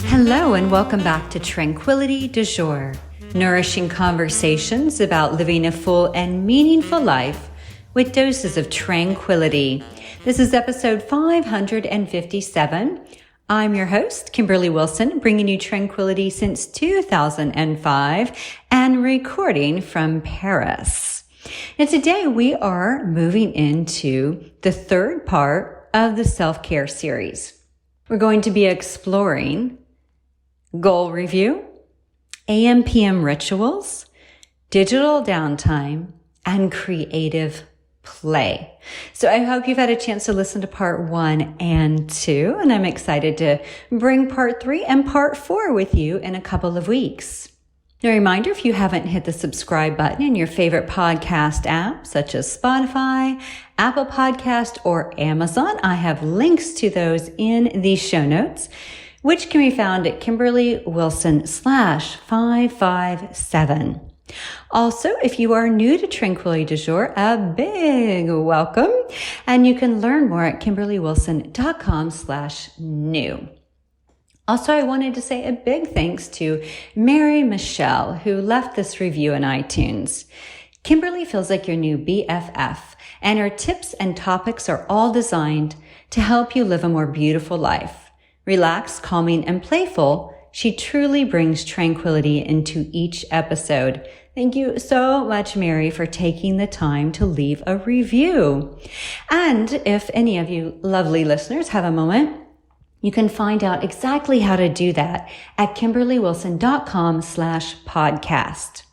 Hello and welcome back to Tranquility du Jour, nourishing conversations about living a full and meaningful life with doses of tranquility. This is episode 557. I'm your host, Kimberly Wilson, bringing you tranquility since 2005 and recording from Paris. Now today we are moving into the third part of the self-care series. We're going to be exploring goal review, AMPM rituals, digital downtime, and creative play. So I hope you've had a chance to listen to part 1 and 2, and I'm excited to bring part 3 and part 4 with you in a couple of weeks. A reminder, if you haven't hit the subscribe button in your favorite podcast app, such as Spotify, Apple Podcast, or Amazon, I have links to those in the show notes, which can be found at KimberlyWilson/557. Also, if you are new to Tranquility du Jour, a big welcome, and you can learn more at KimberlyWilson.com/new. Also, I wanted to say a big thanks to Michele, who left this review in iTunes. Kimberly feels like your new BFF, and her tips and topics are all designed to help you live a more beautiful life. Relaxed, calming, and playful, she truly brings tranquility into each episode. Thank you so much, Mary, for taking the time to leave a review. And if any of you lovely listeners have a moment, you can find out exactly how to do that at KimberlyWilson.com/podcast.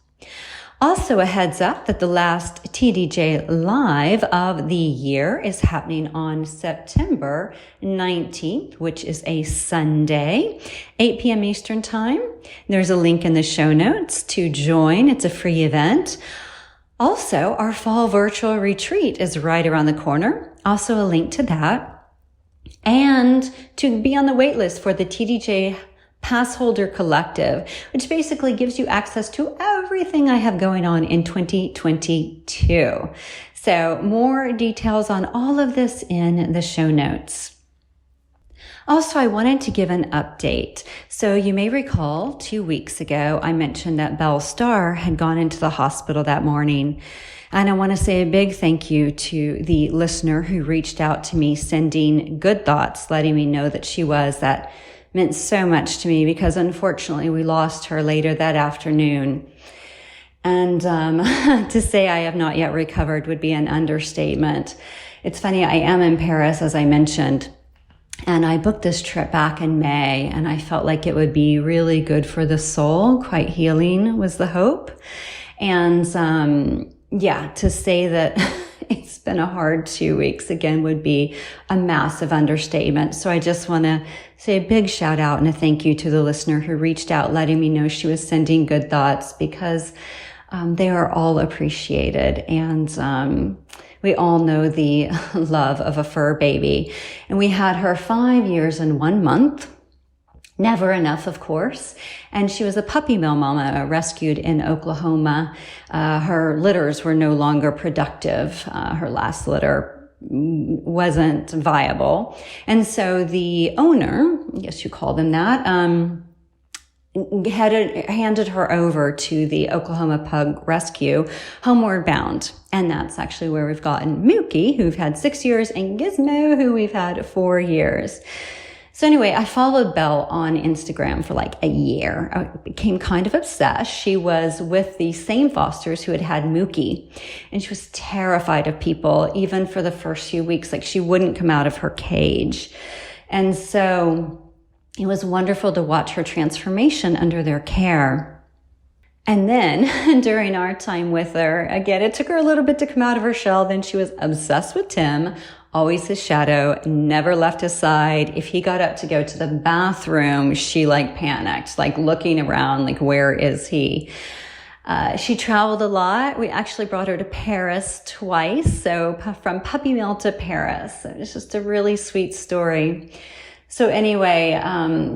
Also, a heads up that the last TDJ Live of the year is happening on September 19th, which is a Sunday, 8 p.m. Eastern Time. There's a link in the show notes to join. It's a free event. Also, our fall virtual retreat is right around the corner. Also, a link to that. And to be on the waitlist for the TDJ Passholder Collective, which basically gives you access to everything I have going on in 2022. So more details on all of this in the show notes. Also, I wanted to give an update. So you may recall 2 weeks ago, I mentioned that Belle Star had gone into the hospital that morning. And I want to say a big thank you to the listener who reached out to me, sending good thoughts, letting me know that she was. That meant so much to me because unfortunately we lost her later that afternoon. And to say I have not yet recovered would be an understatement. It's funny, I am in Paris, as I mentioned, and I booked this trip back in May, and I felt like it would be really good for the soul. Quite healing was the hope. And to say that it's been a hard 2 weeks again would be a massive understatement. So I just want to say a big shout out and a thank you to the listener who reached out, letting me know she was sending good thoughts, because they are all appreciated. And we all know the love of a fur baby. And we had her 5 years and 1 month. Never enough, of course. And she was a puppy mill mama rescued in Oklahoma. Her litters were no longer productive. Her last litter wasn't viable. And so the owner, I guess you call them that, handed her over to the Oklahoma Pug Rescue, homeward bound. And that's actually where we've gotten Mookie, who we've had 6 years, and Gizmo, who we've had 4 years. So anyway, I followed Belle on Instagram for like a year. I became kind of obsessed. She was with the same fosters who had had Mookie, and she was terrified of people, even for the first few weeks. Like, she wouldn't come out of her cage. And so it was wonderful to watch her transformation under their care. And then during our time with her, again, it took her a little bit to come out of her shell. Then she was obsessed with Tim, always his shadow, never left his side. If he got up to go to the bathroom, she panicked, looking around, where is he? She traveled a lot. We actually brought her to Paris twice. So from puppy mill to Paris. So it's just a really sweet story. So anyway,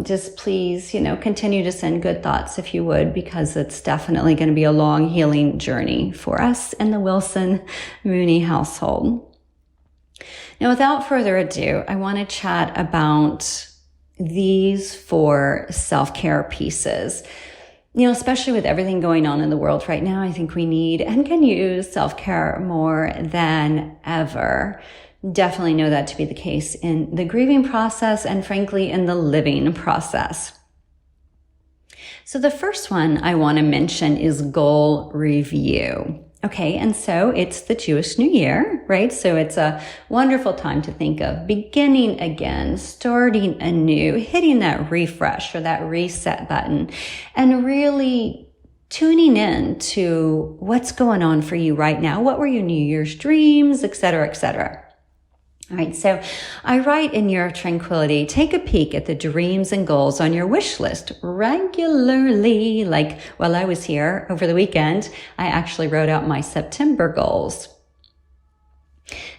just please, continue to send good thoughts if you would, because it's definitely going to be a long healing journey for us in the Wilson Mooney household. Now, without further ado, I want to chat about these 4 self-care pieces. Especially with everything going on in the world right now, I think we need and can use self-care more than ever. Definitely know that to be the case in the grieving process and frankly in the living process. So the first one I want to mention is goal review. Okay, and so it's the Jewish New Year, right? So it's a wonderful time to think of beginning again, starting anew, hitting that refresh or that reset button, and really tuning in to what's going on for you right now. What were your New Year's dreams, et cetera, et cetera. All right, so I write in your Tranquility, take a peek at the dreams and goals on your wish list regularly. Like while I was here over the weekend, I actually wrote out my September goals.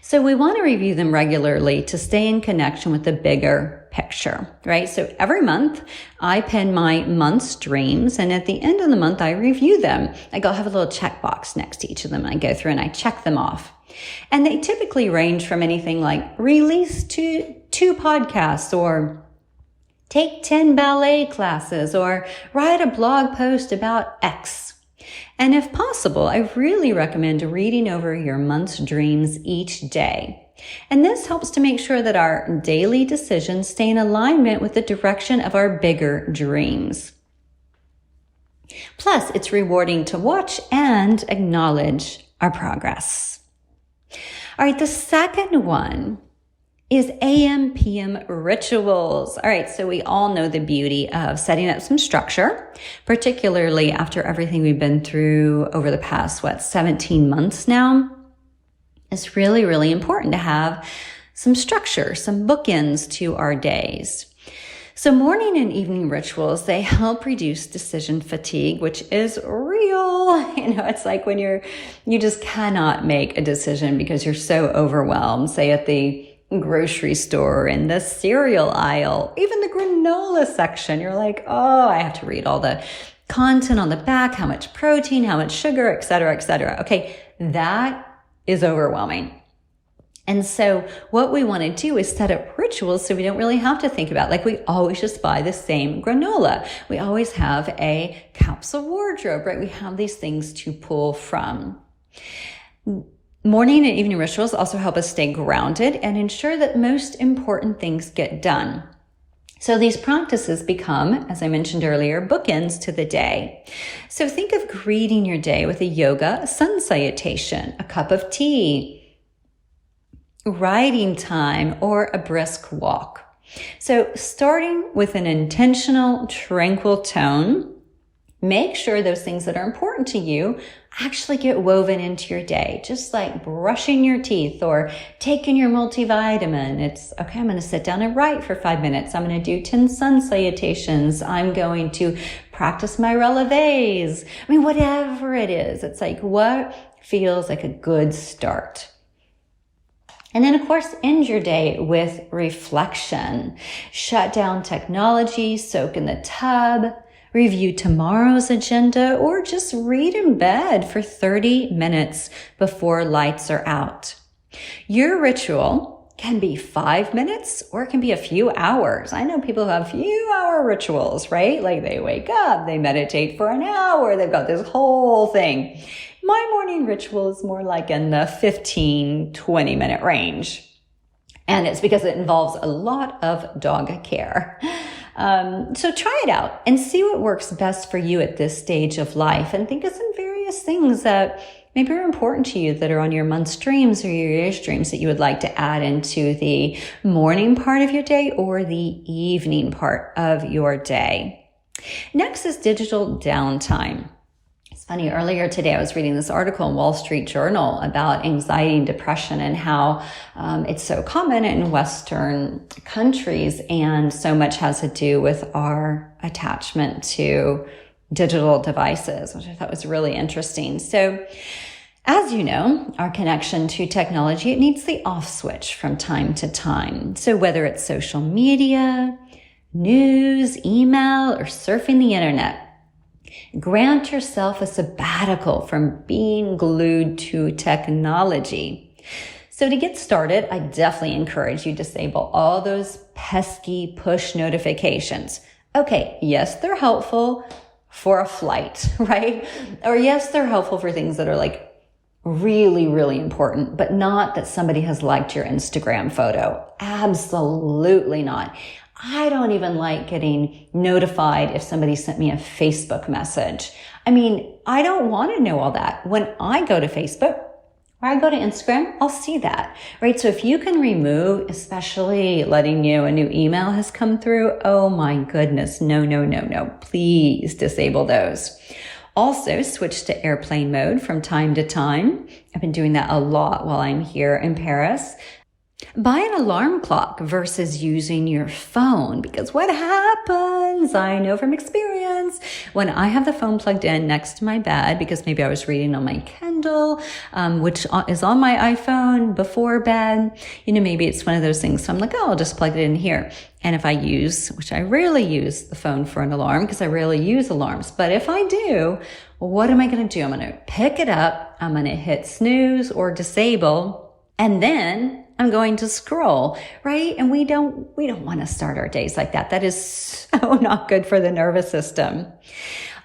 So we want to review them regularly to stay in connection with the bigger picture, right? So every month I pin my month's dreams, and at the end of the month I review them. I'll have a little checkbox next to each of them. I go through and I check them off. And they typically range from anything like release 2 podcasts, or take 10 ballet classes, or write a blog post about X. And if possible, I really recommend reading over your month's dreams each day. And this helps to make sure that our daily decisions stay in alignment with the direction of our bigger dreams. Plus, it's rewarding to watch and acknowledge our progress. All right, the second one is AMPM rituals. All right, so we all know the beauty of setting up some structure, particularly after everything we've been through over the past, 17 months now. It's really, really important to have some structure, some bookends to our days. So morning and evening rituals, they help reduce decision fatigue, which is real. It's like when you just cannot make a decision because you're so overwhelmed, say at the grocery store, in the cereal aisle, even the granola section. You're like, oh, I have to read all the content on the back, how much protein, how much sugar, et cetera, et cetera. Okay, that is overwhelming. And so what we want to do is set up rituals so we don't really have to think about, like we always just buy the same granola. We always have a capsule wardrobe, right? We have these things to pull from. Morning and evening rituals also help us stay grounded and ensure that most important things get done. So these practices become, as I mentioned earlier, bookends to the day. So think of greeting your day with a yoga sun salutation, a cup of tea, writing time, or a brisk walk. So starting with an intentional, tranquil tone, make sure those things that are important to you actually get woven into your day, just like brushing your teeth or taking your multivitamin. It's, okay, I'm going to sit down and write for 5 minutes. I'm going to do 10 sun salutations. I'm going to practice my releves. Whatever it is, it's like what feels like a good start. And then, of course, end your day with reflection. Shut down technology, soak in the tub, review tomorrow's agenda, or just read in bed for 30 minutes before lights are out. Your ritual can be 5 minutes or it can be a few hours. I know people who have few-hour rituals, right? Like they wake up, they meditate for an hour, they've got this whole thing. My morning ritual is more like in the 15, 20-minute range. And it's because it involves a lot of dog care. So try it out and see what works best for you at this stage of life. And think of some various things that maybe are important to you that are on your month's dreams or your year's dreams that you would like to add into the morning part of your day or the evening part of your day. Next is digital downtime. It's funny, earlier today I was reading this article in Wall Street Journal about anxiety and depression and how it's so common in Western countries, and so much has to do with our attachment to digital devices, which I thought was really interesting. So as you know, our connection to technology, it needs the off switch from time to time. So whether it's social media, news, email, or surfing the internet, grant yourself a sabbatical from being glued to technology. So to get started, I definitely encourage you to disable all those pesky push notifications. Okay, yes, they're helpful for a flight, right? Or yes, they're helpful for things that are like really, really important, but not that somebody has liked your Instagram photo. Absolutely not. I don't even like getting notified if somebody sent me a Facebook message. I mean, I don't want to know all that. When I go to Facebook or I go to Instagram, I'll see that, right? So if you can remove, especially letting you a new email has come through, oh my goodness, no. Please disable those. Also, switch to airplane mode from time to time. I've been doing that a lot while I'm here in Paris. Buy an alarm clock versus using your phone, because what happens, I know from experience, when I have the phone plugged in next to my bed, because maybe I was reading on my Kindle, which is on my iPhone before bed, maybe it's one of those things. So I'm like, I'll just plug it in here. And if I use, which I rarely use the phone for an alarm because I rarely use alarms, but if I do, what am I going to do? I'm going to pick it up. I'm going to hit snooze or disable, and then I'm going to scroll, right? And we don't want to start our days like that. That is so not good for the nervous system.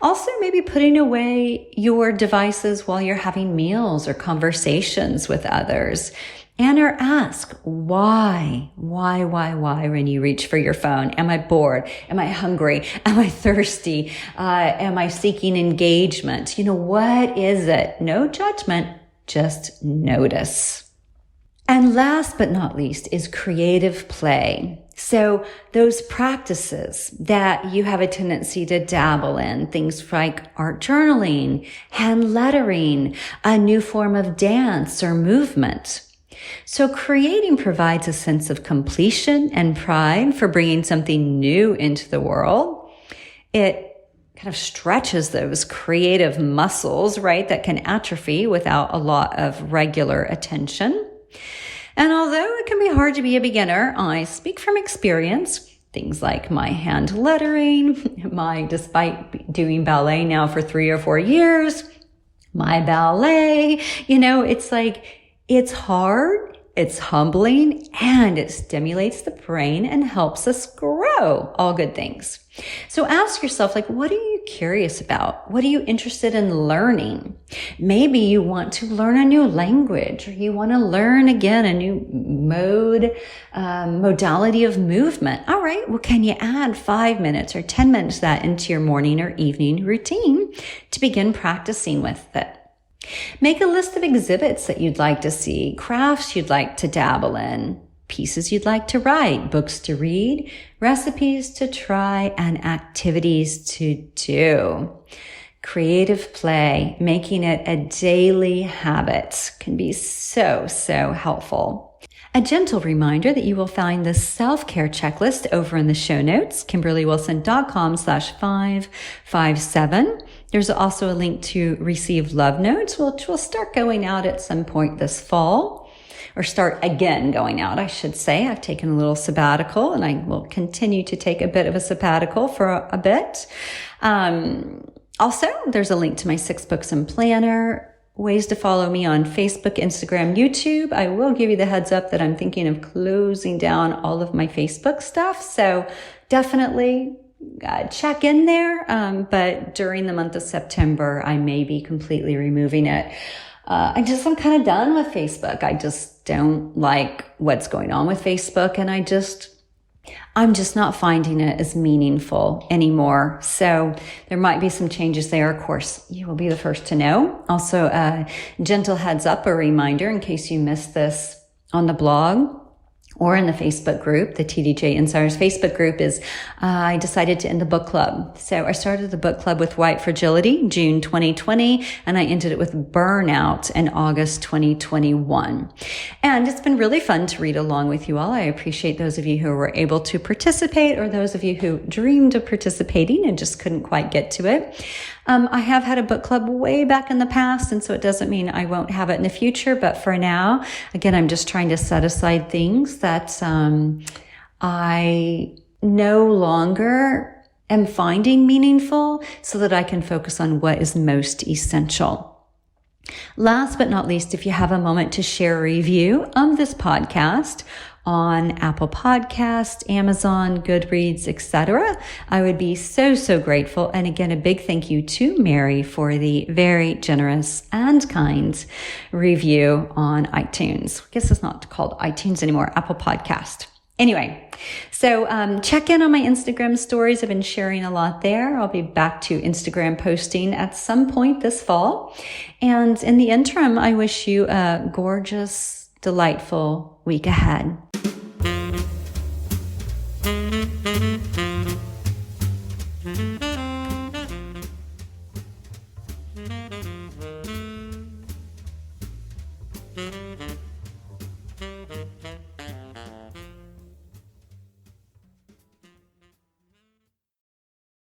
Also, maybe putting away your devices while you're having meals or conversations with others. And or ask why when you reach for your phone. Am I bored? Am I hungry? Am I thirsty? Am I seeking engagement? What is it? No judgment, just notice. And last but not least is creative play. So those practices that you have a tendency to dabble in, things like art journaling, hand lettering, a new form of dance or movement. So creating provides a sense of completion and pride for bringing something new into the world. It kind of stretches those creative muscles, right, that can atrophy without a lot of regular attention. And although it can be hard to be a beginner, I speak from experience. Things like my hand lettering, despite doing ballet now for 3 or 4 years, my ballet, it's hard, it's humbling, and it stimulates the brain and helps us grow. All good things. So ask yourself, what are you curious about? What are you interested in learning? Maybe you want to learn a new language, or you want to learn again a new modality of movement. All right. Well, can you add 5 minutes or 10 minutes of that into your morning or evening routine to begin practicing with it? Make a list of exhibits that you'd like to see, crafts you'd like to dabble in, pieces you'd like to write, books to read, recipes to try, and activities to do. Creative play, making it a daily habit, can be so helpful. A gentle reminder that you will find the self-care checklist over in the show notes, KimberlyWilson.com/557. There's also a link to receive love notes, which will start going out at some point this fall, or start again going out, I should say. I've taken a little sabbatical, and I will continue to take a bit of a sabbatical for a bit. Also, there's a link to my 6 books and planner. Ways to follow me on Facebook, Instagram, YouTube. I will give you the heads up that I'm thinking of closing down all of my Facebook stuff. So definitely check in there. But during the month of September, I may be completely removing it. I'm kind of done with Facebook. I just don't like what's going on with Facebook, and I'm just not finding it as meaningful anymore. So there might be some changes there. Of course, you will be the first to know. Also, a gentle heads up, a reminder in case you missed this on the blog or in the Facebook group. The TDJ Insiders Facebook group is, I decided to end the book club. So I started the book club with White Fragility, June 2020, and I ended it with Burnout in August 2021. And it's been really fun to read along with you all. I appreciate those of you who were able to participate, or those of you who dreamed of participating and just couldn't quite get to it. I have had a book club way back in the past, and so it doesn't mean I won't have it in the future. But for now, again, I'm just trying to set aside things that I no longer am finding meaningful, so that I can focus on what is most essential. Last but not least, if you have a moment to share a review of this podcast on Apple Podcast, Amazon, Goodreads, etc., I would be so grateful. And again, a big thank you to Mary for the very generous and kind review on iTunes. I guess it's not called iTunes anymore, Apple Podcast. Anyway, so check in on my Instagram stories. I've been sharing a lot there. I'll be back to Instagram posting at some point this fall. And in the interim, I wish you a gorgeous, delightful week ahead.